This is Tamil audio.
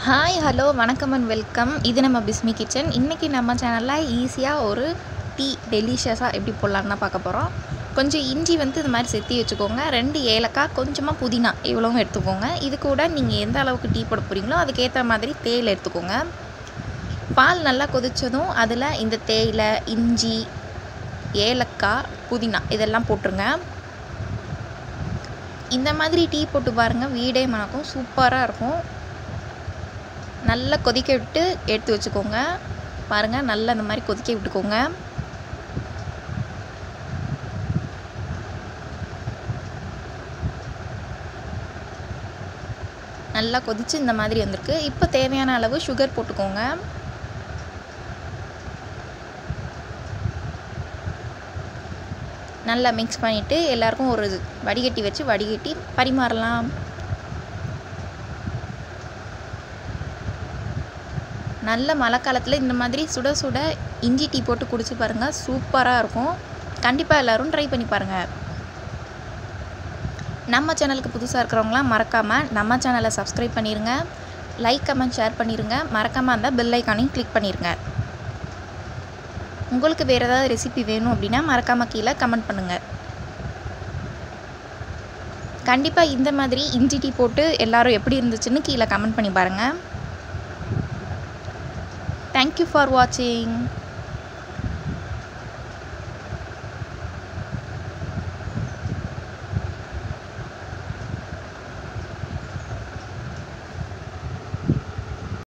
ஹாய் ஹலோ வணக்கம் அண்ட் வெல்கம். இது நம்ம பிஸ்மி கிச்சன். இன்றைக்கி நம்ம சேனலில் ஈஸியாக ஒரு டீ டெலிஷியஸாக எப்படி போடலான்னு தான் பார்க்க போகிறோம். கொஞ்சம் இஞ்சி இது மாதிரி செத்தி வச்சுக்கோங்க. 2 ஏலக்காய், கொஞ்சமாக புதினா இவ்வளவும் எடுத்துக்கோங்க. இது கூட நீங்கள் எந்த அளவுக்கு டீ போட போகிறீங்களோ அதுக்கேற்ற மாதிரி தேயிலை எடுத்துக்கோங்க. பால் நல்லா கொதித்ததும் அதில் இந்த தேயிலை, இஞ்சி, ஏலக்காய், புதினா இதெல்லாம் போட்டுருங்க. இந்த மாதிரி டீ போட்டு பாருங்கள், வீடே மணக்கும், சூப்பராக இருக்கும். நல்லா கொதிக்க விட்டு எடுத்து வச்சுக்கோங்க. பாருங்கள், நல்லா இந்த மாதிரி கொதிக்க விட்டுக்கோங்க. நல்லா கொதித்து இந்த மாதிரி வந்திருக்கு. இப்போ தேவையான அளவு சுகர் போட்டுக்கோங்க. நல்லா மிக்ஸ் பண்ணிவிட்டு எல்லாருக்கும் ஒரு வடிகட்டி வச்சு வடிகட்டி பரிமாறலாம். நல்ல மழை காலத்தில் இந்த மாதிரி சுட சுட இஞ்சி டீ போட்டு குடிச்சு பாருங்கள், சூப்பராக இருக்கும். கண்டிப்பாக எல்லோரும் ட்ரை பண்ணி பாருங்கள். நம்ம சேனலுக்கு புதுசாக இருக்கிறவங்களாம் மறக்காமல் நம்ம சேனலை சப்ஸ்கிரைப் பண்ணிடுங்க. லைக், கமெண்ட், ஷேர் பண்ணிடுங்க. மறக்காமல் அந்த பெல் ஐக்கானையும் கிளிக் பண்ணிடுங்க. உங்களுக்கு வேறு ஏதாவது ரெசிபி வேணும் அப்படின்னா மறக்காமல் கீழே கமெண்ட் பண்ணுங்கள். கண்டிப்பாக இந்த மாதிரி இஞ்சி டீ போட்டு எல்லோரும் எப்படி இருந்துச்சுன்னு கீழே கமெண்ட் பண்ணி பாருங்கள். Thank you for watching.